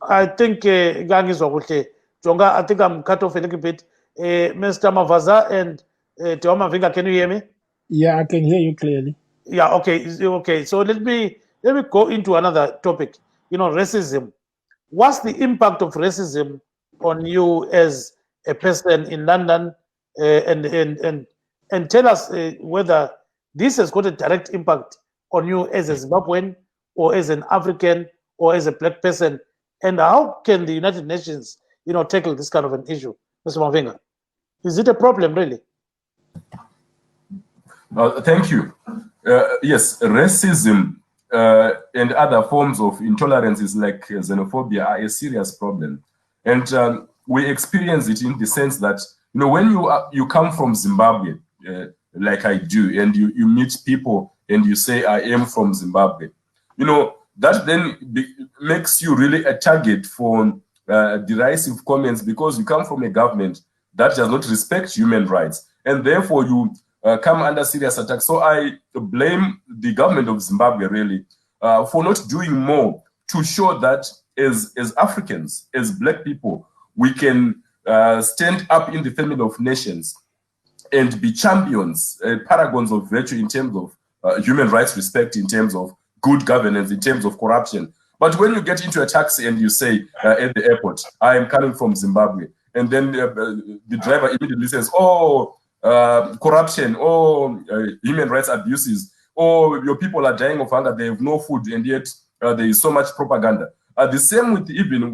I think ngangizwa kuhle Jonga, I think I'm cut off a little bit. Mr. Mavaza and Teoma Vinga, can you hear me? Yeah, I can hear you clearly. Yeah, okay. So let me go into another topic. You know, racism. What's the impact of racism on you as a person in London? And tell us whether this has got a direct impact on you as a Zimbabwean or as an African or as a black person. And how can the United Nations, you know, tackle this kind of an issue, Mr. Mavinga? Is it a problem, really? Thank you. Yes, racism and other forms of intolerances like xenophobia are a serious problem. And we experience it in the sense that, you know, when you come from Zimbabwe, like I do, and you meet people and you say, I am from Zimbabwe, you know, that then makes you really a target for derisive comments because you come from a government that does not respect human rights. And therefore, you come under serious attack. So I blame the government of Zimbabwe, really, for not doing more to show that as Africans, as Black people, we can stand up in the family of nations and be champions, paragons of virtue in terms of human rights respect, in terms of good governance, in terms of corruption. But when you get into a taxi and you say at the airport, I am coming from Zimbabwe, and then the driver immediately says, oh, corruption, human rights abuses, your people are dying of hunger, they have no food, and yet there is so much propaganda. The same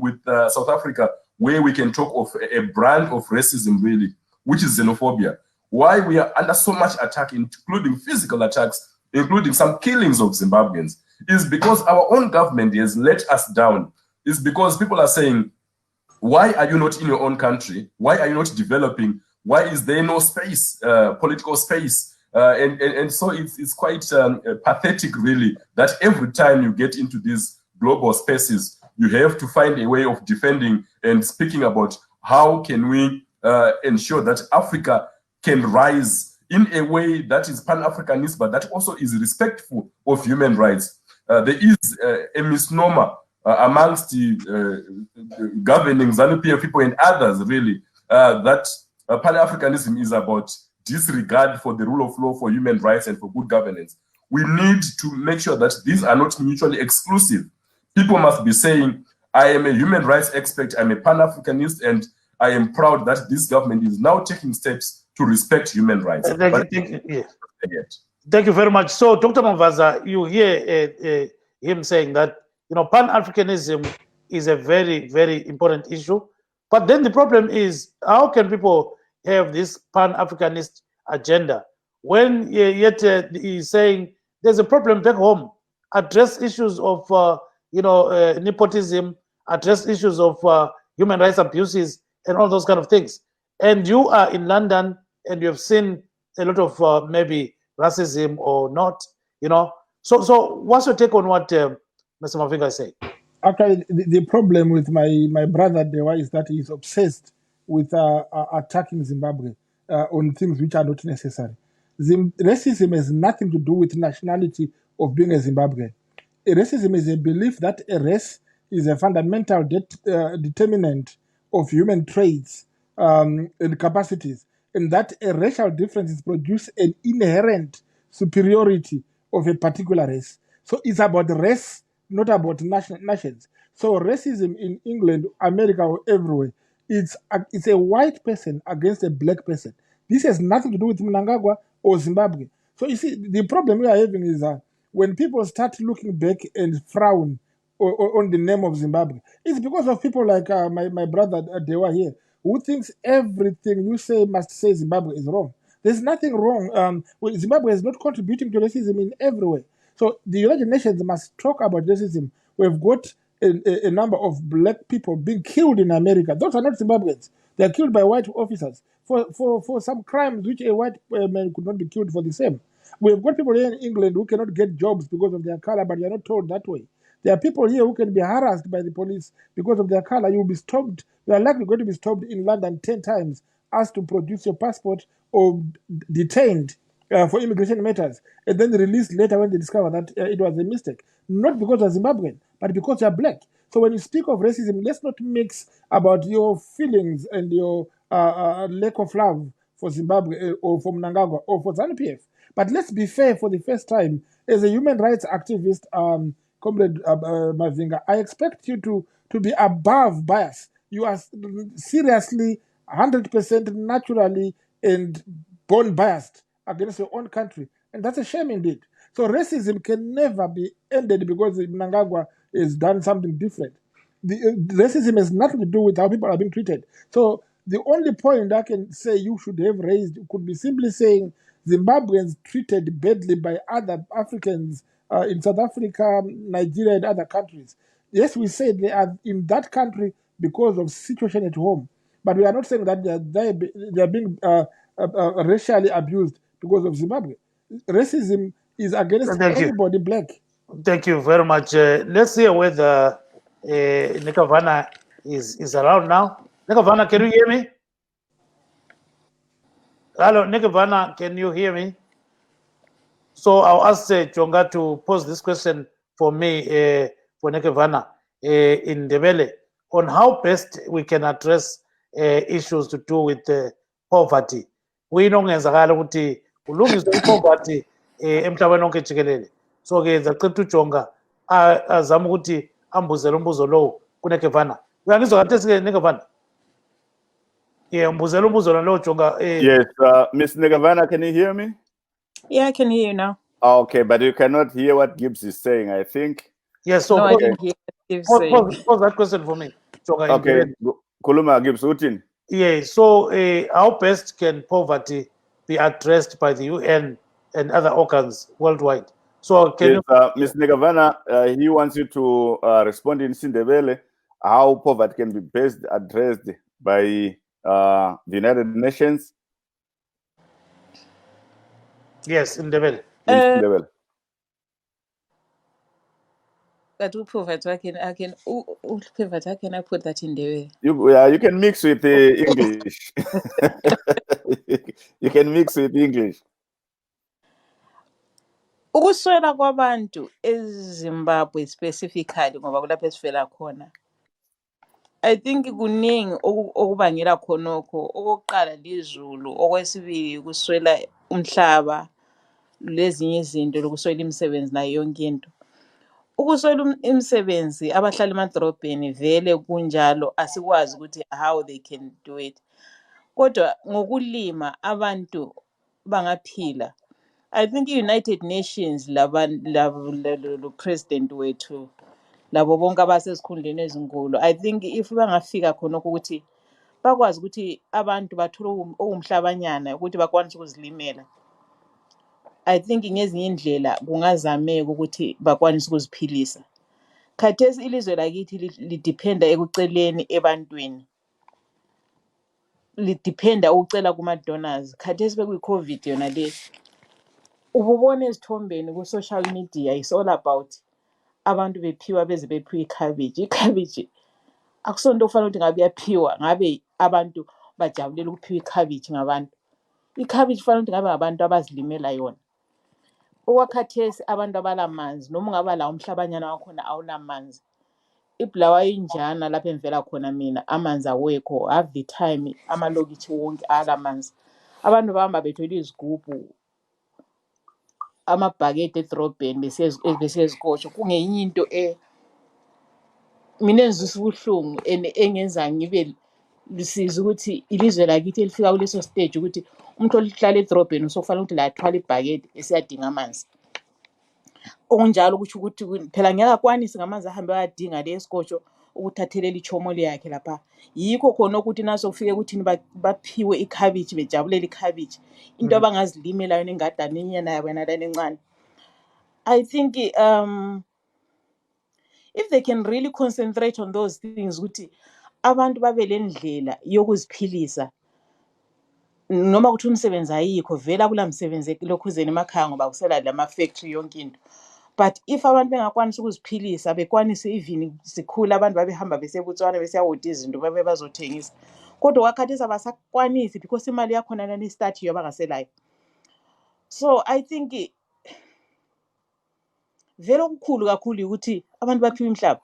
with South Africa, where we can talk of a brand of racism, really, which is xenophobia. Why we are under so much attack, including physical attacks, including some killings of Zimbabweans, is because our own government has let us down. It's because people are saying, why are you not in your own country? Why are you not developing? Why is there no space, political space? And so it's quite pathetic, really, that every time you get into these global spaces, you have to find a way of defending and speaking about how can we ensure that Africa can rise in a way that is Pan-Africanist, but that also is respectful of human rights. There is a misnomer amongst the governing ZANU-PF people and others, really, that Pan-Africanism is about disregard for the rule of law, for human rights, and for good governance. We need to make sure that these are not mutually exclusive. People must be saying, I am a human rights expert, I'm a Pan-Africanist, and I am proud that this government is now taking steps to respect human rights. Thank you very much. So, Dr. Mavaza, you hear him saying that, you know, Pan-Africanism is a very, very important issue. But then the problem is, how can people have this Pan-Africanist agenda when yet he's saying there's a problem back home? Address issues of, nepotism, address issues of human rights abuses and all those kind of things. And you are in London and you have seen a lot of maybe racism or not, you know. So what's your take on what Mr. Mavinga is saying? Actually, the problem with my brother Dewa is that he's obsessed with attacking Zimbabwe on things which are not necessary. Racism has nothing to do with nationality of being a Zimbabwean. Racism is a belief that a race is a fundamental determinant of human traits and capacities, and that a racial difference produces an inherent superiority of a particular race. So it's about race, not about nations. So racism in England, America, or everywhere, it's a white person against a black person. This has nothing to do with Mnangagwa or Zimbabwe. So you see, the problem we are having is when people start looking back and frown on the name of Zimbabwe, it's because of people like my brother Dewa here, who thinks everything you say must say Zimbabwe is wrong. There's nothing wrong. Well, Zimbabwe is not contributing to racism in every way. So the United Nations must talk about racism. We've got a number of black people being killed in America. Those are not Zimbabweans. They are killed by white officers for some crimes which a white man could not be killed for the same. We've got people here in England who cannot get jobs because of their color, but they are not told that way. There are people here who can be harassed by the police because of their color. You will be stopped. You are likely going to be stopped in London 10 times, asked to produce your passport, or detained for immigration matters, and then released later when they discover that it was a mistake. Not because you're Zimbabwean, but because you're black. So when you speak of racism, let's not mix about your feelings and your lack of love for Zimbabwe or for Mnangagwa or for ZANU-PF. But let's be fair for the first time. As a human rights activist, Comrade Mavinga, I expect you to be above bias. You are seriously 100% naturally and born biased against your own country. And that's a shame indeed. So racism can never be ended because Mnangagwa has done something different. Racism has nothing to do with how people are being treated. So the only point I can say you should have raised could be simply saying Zimbabweans treated badly by other Africans in South Africa, Nigeria, and other countries. Yes, we say they are in that country because of situation at home, but we are not saying that they are being racially abused because of Zimbabwe. Racism is against anybody black. Thank you very much. Let's see whether Nikavana is around now. Nikavana, can you hear me? Hello, Nikavana, can you hear me? So I'll ask Chonga to pose this question for me, for Nikavana, in Ndebele, on how best we can address issues to do with poverty. Kuyinongenzakala ukuthi kulungiswe ipoverty emhlabeni wonke jikelele. So ke zacela uJonga azama ukuthi ambuzele umbuzo lowo kuNekevana. Uyangizwa kahle sike Nekevana? Yeah, umbuzele umbuzo lowo Jonga. Yes, Miss Negavana, can you hear me? Yeah, I can hear you now. Okay, but you cannot hear what Gibbs is saying, I think. Yes, so No, I didn't hear what Gibbs saying. Pose that question for me, Jonga. Okay, Kuluma Gibbs, Utin. Yeah, so how best can poverty be addressed by the UN and other organs worldwide? So can yes, Ms. Negavana, he wants you to respond in Sindebele how poverty can be best addressed by the United Nations. Yes, in Ndebele. But poverty, I can put that in the way. You can mix with English. You can mix with English. Ukuswela kwabantu eZimbabwe specifically ngoba kulapho esifela khona. I think kuningi okubangela khonokho. Okokuqala lizulu, okwesibili ukuswela umhlaba, lezinye izinto lokuswela imisebenzi nayo yonke into. Ukuswela imisebenzi abahlala emadrobheni vele kunjalo, asikwazi ukuthi how they can do it. Kodwa ngokulima abantu bangaphila. I think i-United Nations lo president wethu labo bonke abasesikhundleni ezinkulu, I think if bangafika khonokho ukuthi bakwazi ukuthi abantu bathole okumhlabanyana ukuthi bakwanise ukuzilimela, I think ngezinye indlela kungazameka ukuthi bakwanise ukuziphilisa. Khathesi ilizwe lakithi lidependa ekuceleni ebantwini, lidependa ukucela kuma-donors. Khathesi bekuyi-COVID yona le, ububona ezithombeni ku-social media, it's all about abantu bephiwa beze bephiwa ikhabiji. Ikhabiji akusonto okufanele ukuthi ngabe iyaphiwa, ngabe abantu bajabulela ukuphiwa ikhabiji ngabantu. Ikhabiji kufanele ukuthi ngabe ngabantu abazilimela yona. Okwakhathesi abantu abalamanzi, noma ungaba la umhlabanyana wakhona awulamanzi. Ibulawa injana lapho emvela khona mina, amanzi awekho, have the time amalokithi wonke alamanzi. Abantu bahamba bethwele izigubhu amabhakede edrobheni bese ezikotsho kungenye into mina enzisa ubuhlungu engenza ngibe lusiza ukuthi ilizwe lakithi elifika kuleso stage ukuthi umuntu olihlala edrobheni usokufanele ukuthi la athwala ibhakede esiyadinga amanzi okunjalo ukuthi phela ngeke akwanise ngamanzi ahambe ayadinga le esikotsho ukuthathelela ichomole yakhe lapha yikho khona ukuthi naso kufike ukuthi baphiwe ikhabitshi bejabulela ikhabitshi into abangazilimela yona engadani enyana yabo nalana encane. I think if they can really concentrate on those things ukuthi abantu babe lendlela yokuziphilisa noma ukuthi umsebenzi ayikho vela kula msebenzi lokhuzeni emakhaya ngoba kusela lama factory yonke into. But if abantu bengakwanisa ukuziphilisa bekwanise even sikhula abantu babehamba besebutswana besiyawota izinto babe bazothengisa kodwa wakhathisa abasakwanisi because imali yakhona nani start yobangaselayo. So I think vele okukhulu kakhulu ukuthi abantu baphiwe imhlaba.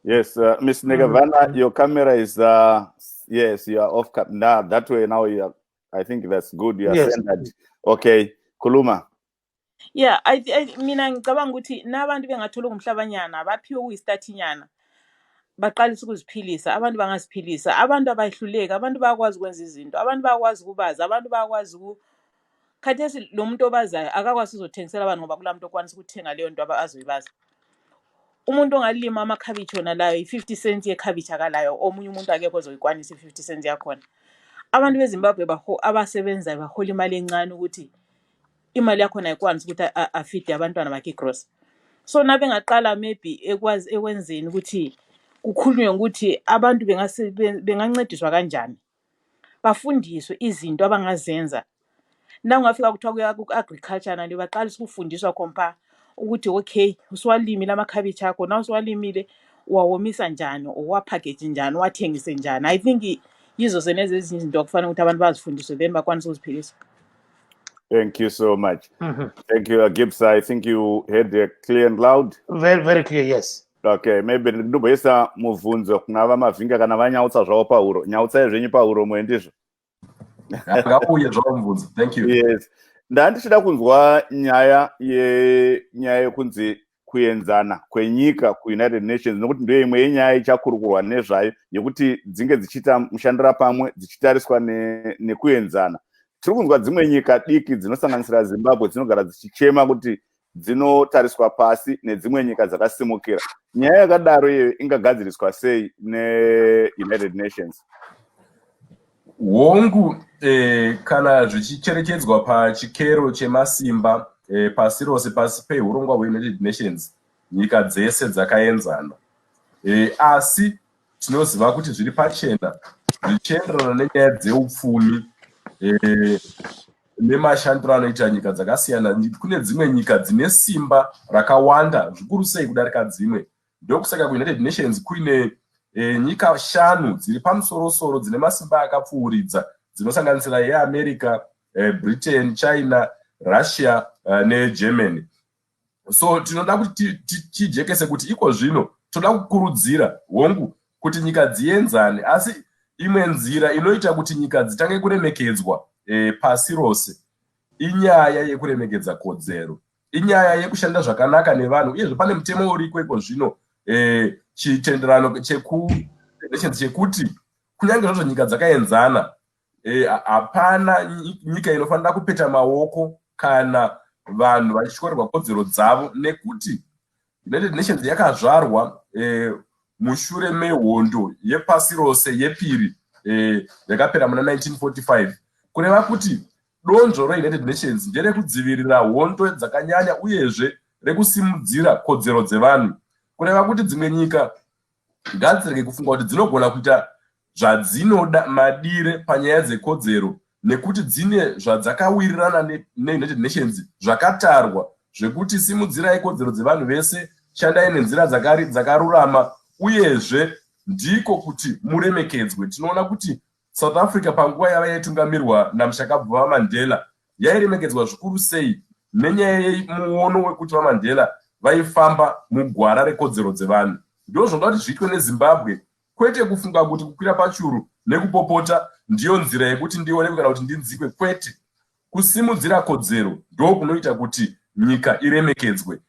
Yes, Miss Negavana, your camera is yes, you are off now. That way now you are, I think that's good. You are Yes. centered. Okay, Kuluma. Yeah, mina ngicabanga ukuthi nabantu bengathola umhlabanyana baphiwe ukuyistartinyana baqalisa ukuziphilisa abantu bangaziphilisa abantu abayihluleka abantu bayakwazi ukwenza izinto abantu bayakwazi ukubaza abantu bayakwazi khathesi lo muntu obazayo akakwazi uzothengisela abantu ngoba kulamuntu okwanisa ukuthenga leyo nto azoyibaza. Umuntu ongalima amakhabithi wona layo i50 cents yekhabithi akalayo omunye umuntu akekho ozoyikwanisa i50 cents yakhona. Abantu beZimbabwe abasebenzayo bahola imali encane ukuthi imali yakhona ayikwanisi ukuthi afide abantwana bakhe gross. So nabe ngaqala maybe ekwenzeni ukuthi kukhulunywe ukuthi abantu bengancediswa kanjani bafundiswe izinto abangazenza nangafika kuthiwa kuya ku-agriculture nani baqalisa ukufundiswa khompa ukuthi okay usiwalimile amakhabithi akho na usiwalimile uwawomisa njani uwapackage njani uwathengise njani. I think yizo zeneze izinto okufanele ukuthi abantu bazifundiswe then bakwanisa ukuziphilisa. Thank you so much. Thank you, Gibbs. I think you heard it clear and loud. Very, very clear, yes. Okay, maybe ndinoboisa muvhunzo kunava mavhinga kana vanyautsa zvavo pauro nyautsai zvenyu pauro muendizvo. Thank you. Yes. Ndandichida kunzwa nyaya yekunzi kuenzana kwenyika kuUnited Nations nokuti ndiyo imwe yenyaya ichakurukurwa nezvayo yekuti dzinge dzichiita mushandira pamwe dzichitariswa nekuenzana. Tiri kunzwa dzimwe nyika diki dzinosanganisira Zimbabwe dzinogara dzichichema kuti dzinotariswa pasi nedzimwe nyika dzakasimukira. Nyaya yakadaro iyo ingagadziriswa sei neUnited Nations? Hongu kana zvichicherechedzwa pachikero chemasimba pasi rose pasi peurongwa hweUnited Nations nyika dzese dzakaenzana. Asi tinoziva kuti zviri pachena zvichienderana nenyaya dzeupfumi nemashandiro anoita nyika dzakasiyana. Kune dzimwe nyika dzine simba rakawanda zvikuru sei kudarika dzimwe. Ndokusaka kuUnited Nations kuine nyika 5 dziri pamusoro-soro dzine masimba akapfuuridza dzinosanganisira yeAmerica, Britain, China, Russia neGermany. So tinoda kuti tijekese kuti iko zvino toda kukurudzira hongu kuti nyika dzienzane, asi imwe nzira inoita kuti nyika dzitange kuremekedzwa pasi rose inyaya yekuremekedza kodzero, inyaya yekushanda zvakanaka nevanhu. Uyezve pane mutemo uriko iko zvino chitenderano chekuti kunyange zvazvo nyika dzakaenzana hapana nyika inofanira kupeta maoko kana vanhu vachityorerwa kodzero dzavo, nekuti United Nations yakazvarwa mushure mehondo yepasi rose yepiri yakapera muna 1945 kureva kuti donzvo reUnited Nations nderekudzivirira hondo dzakanyanya uyezve rekusimudzira kodzero dzevanhu, kureva kuti dzimwe nyika ngadzirege kufunga kuti dzinogona kuita zvadzinoda madire panyaya dzekodzero nekuti dzine zvadzakawirirana neUnited Nations zvakatarwa zvekuti simudzirai kodzero dzevanhu vese, shandai nenzira dzakarurama uyezve ndiko kuti muremekedzwe. Tinoona kuti South Africa panguva yava yaitungamirwa namushakabva vaMandela yairemekedzwa zvikuru sei nenyaya yemuono wekuti vaMandela vaifamba mugwara rekodzero dzevanhu. Ndizvo zvinoda kuti zviitwe neZimbabwe, kwete kufunga kuti kukwira pachuru nekupopota ndiyo nzira yekuti ndionekwe kana kuti ndinzikwe. Kwete, kusimudzira kodzero ndo kunoita kuti nyika iremekedzwe.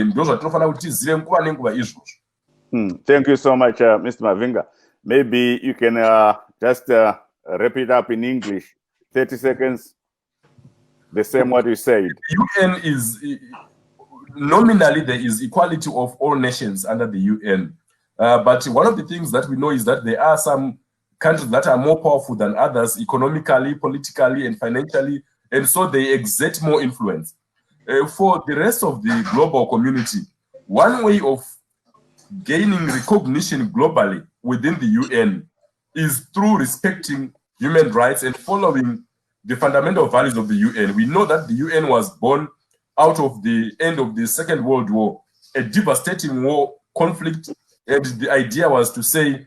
Ndo zvatinofanira kuti tizive nguva nenguva izvozvo. Thank you so much, Mr. Mavinga. Maybe you can just wrap it up in English. 30 seconds. The same what you said. UN is nominally there is equality of all nations under the UN. But one of the things that we know is that there are some countries that are more powerful than others economically, politically, and financially, and so they exert more influence. For the rest of the global community, one way of gaining recognition globally within the UN is through respecting human rights and following the fundamental values of the UN. We know that the UN was born out of the end of the Second World War, a devastating war conflict, and the idea was to say,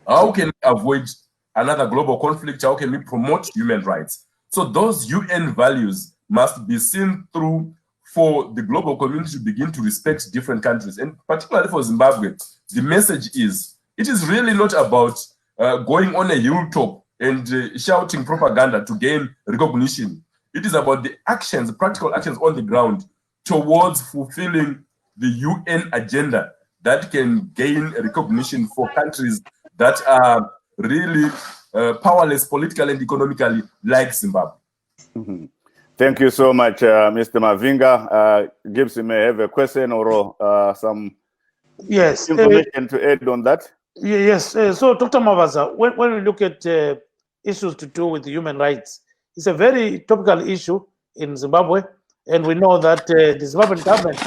how can we avoid another global conflict? How can we promote human rights? So those UN values must be seen through for the global community to begin to respect different countries. And particularly for Zimbabwe, the message is, it is really not about going on a hilltop and shouting propaganda to gain recognition. It is about the actions, practical actions on the ground towards fulfilling the UN agenda that can gain recognition for countries that are really powerless politically and economically, like Zimbabwe. Thank you so much, Mr. Mavinga. Gibson may have a question or some information to add on that. Yes. So, Dr. Mavaza, when we look at issues to do with human rights, it's a very topical issue in Zimbabwe, and we know that the Zimbabwean government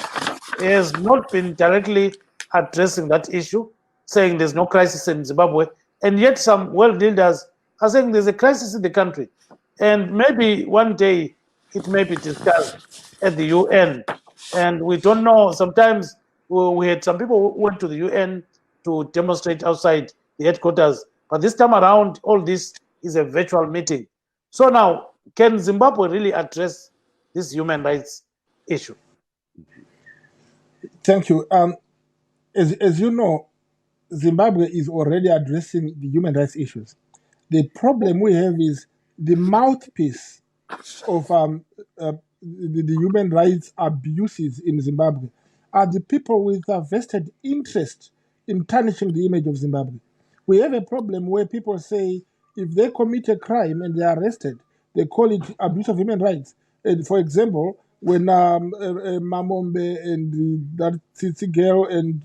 has not been directly addressing that issue, saying there's no crisis in Zimbabwe, and yet some world leaders are saying there's a crisis in the country, and maybe one day it may be discussed at the UN, and we don't know. Sometimes we had some people who went to the UN to demonstrate outside the headquarters, but this time around, all this is a virtual meeting. So now, can Zimbabwe really address this human rights issue? Thank you. As you know, Zimbabwe is already addressing the human rights issues. The problem we have is the mouthpiece of the human rights abuses in Zimbabwe are the people with a vested interest in tarnishing the image of Zimbabwe. We have a problem where people say if they commit a crime and they are arrested, they call it abuse of human rights. And for example, when Mamombe and that Tsitsi girl and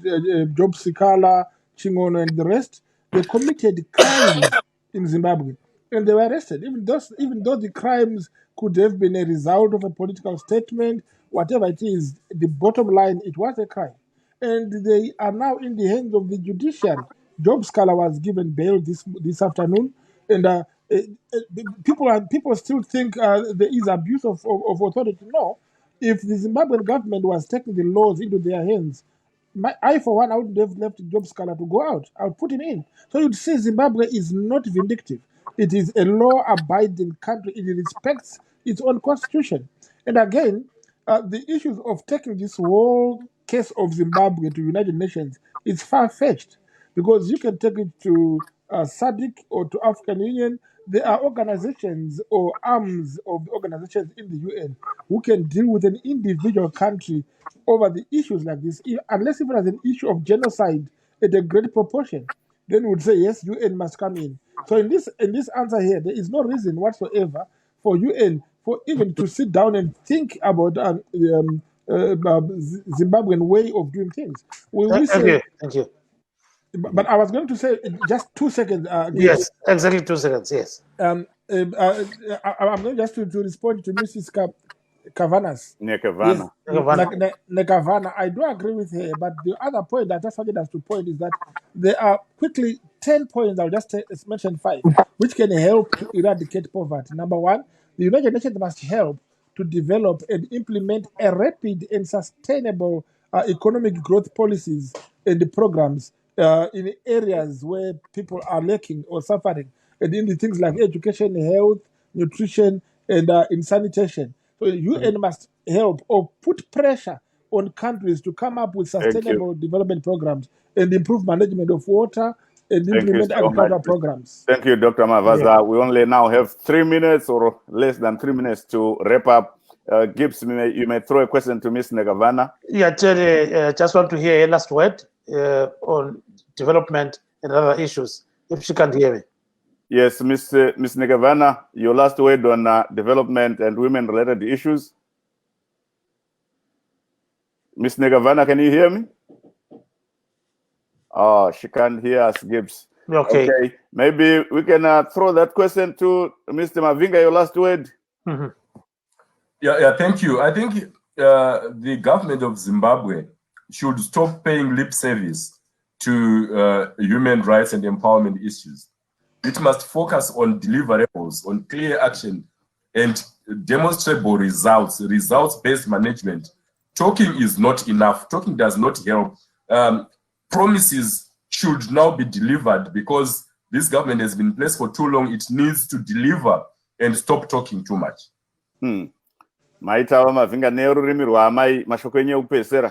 Job Sikala, Chingono and the rest, they committed crimes in Zimbabwe and they were arrested. Even though the crimes could have been a result of a political statement, whatever it is, the bottom line, it was a crime. And they are now in the hands of the judiciary. Job Scala was given bail this afternoon, and people still think there is abuse of authority. No, if the Zimbabwean government was taking the laws into their hands, I for one, I wouldn't have left Job Scala to go out. I would put him in. So you'd see Zimbabwe is not vindictive. It is a law-abiding country. It respects its own constitution. And again, the issues of taking this whole case of Zimbabwe to United Nations is far-fetched, because you can take it to SADC or to African Union. There are organizations or arms of the organizations in the UN who can deal with an individual country over the issues like this, unless even as an issue of genocide at a great proportion. Then we would say, yes, UN must come in. So in this answer here, there is no reason whatsoever for UN for even to sit down and think about Zimbabwean way of doing things. Thank you. But I was going to say just 2 seconds. Yes, exactly 2 seconds. Yes. I'm going just to respond to Mrs. Kavanas. Nekavana. Yes, Nekavana. I do agree with her, but the other point that I just wanted us to point is that there are quickly 10 points. I'll just mention 5, which can help to eradicate poverty. Number 1, the United Nations must help to develop and implement a rapid and sustainable economic growth policies and the programs in areas where people are lacking or suffering, and in the things like education, health, nutrition, and in sanitation. So UN must help or put pressure on countries to come up with sustainable development programs and improve management of water and implement agricultural programs. Thank you, Dr. Mavaza. We only now have 3 minutes or less than 3 minutes to wrap up Gibbs, you may throw a question to Ms. Negavana. Yeah, Terry, just want to hear a last word on development and other issues, if she can't hear me. Yes, Ms. Negavana, your last word on development and women-related issues. Ms. Negavana, can you hear me? Oh, she can't hear us, Gibbs. Okay. Maybe we can throw that question to Mr. Mavinga, your last word. Mm-hmm. Yeah, thank you. I think the government of Zimbabwe should stop paying lip service to human rights and empowerment issues. It must focus on deliverables, on clear action, and demonstrable results, results-based management. Talking is not enough. Talking does not help. Promises should now be delivered because this government has been in place for too long. It needs to deliver and stop talking too much. Maitawa Mavinga nerurimi rwamai mashoko enyu ekupedzisira.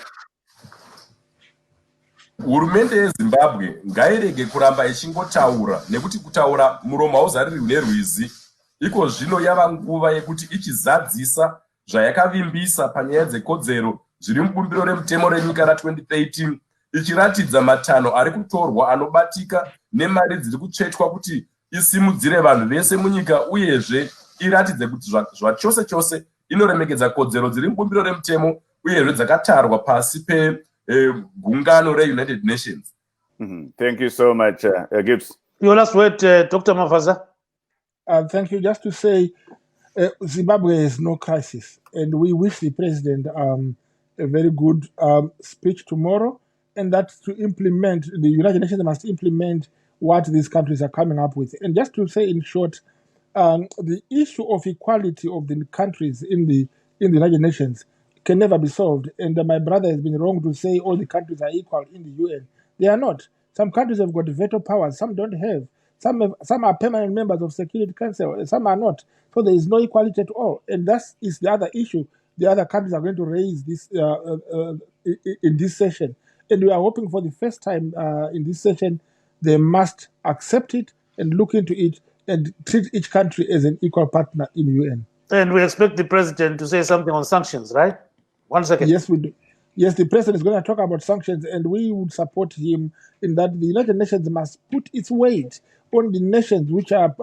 Hurumende yeZimbabwe ngairege kuramba ichingotaura nekuti kutaura muromo hauzariri nerwizi. Iko zvino yava nguva yekuti ichizadzisa zvayakavimbisa panyaya dzekodzero zviri mubumbiro remutemo renyika ra2013 ichiratidza matanho ari kutorwa anobatika nemari dziri kutsvetwa kuti isimudzire vanhu vese munyika uyezve iratidze kuti zvachose chose inoremekedza kodzero dziri mubumbiro remutemo uyezve dzakatarwa pasi pegungano reUnited Nations. Thank you so much, Gibbs. Your last word, Dr. Mavaza. Thank you. Just to say, Zimbabwe has no crisis, and we wish the president a very good speech tomorrow, and that to implement, the United Nations must implement what these countries are coming up with. And just to say in short, the issue of equality of the countries in the United Nations can never be solved. And my brother has been wrong to say all the countries are equal in the UN. They are not. Some countries have got veto powers, some don't have. Some are permanent members of Security Council, some are not. So there is no equality at all. And that is the other issue the other countries are going to raise this in this session. And we are hoping for the first time in this session, they must accept it and look into it and treat each country as an equal partner in UN. And we expect the president to say something on sanctions, right? 1 second. Yes, we do. Yes, the president is going to talk about sanctions, and we would support him in that the United Nations must put its weight on the nations which are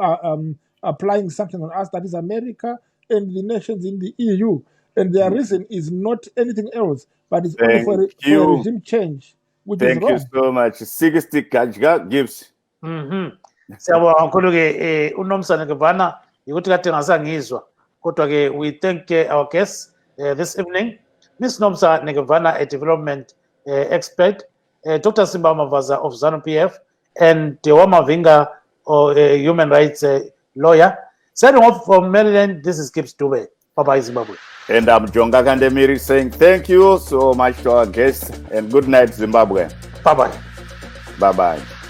applying sanctions on us, that is America and the nations in the EU. And their reason is not anything else, but it's only for regime change, which is wrong. Thank you so much. 60 Kajga Gibbs. Siyabonga kakhulu-ke uNomsa Negavana ukuthi kade ngasangizwa. Kodwa-ke we thank our guests this evening. Ms. Nomsa Negavana, a development expert, Dr. Simba Mavaza of ZANU-PF, and Dewa Mavinga, a human rights lawyer. Signing off from Maryland, this is Gibbs Dube. Bye-bye, Zimbabwe. And I'm Jonga Kandemiri saying thank you so much to our guests and good night, Zimbabwe. Bye-bye. Bye-bye.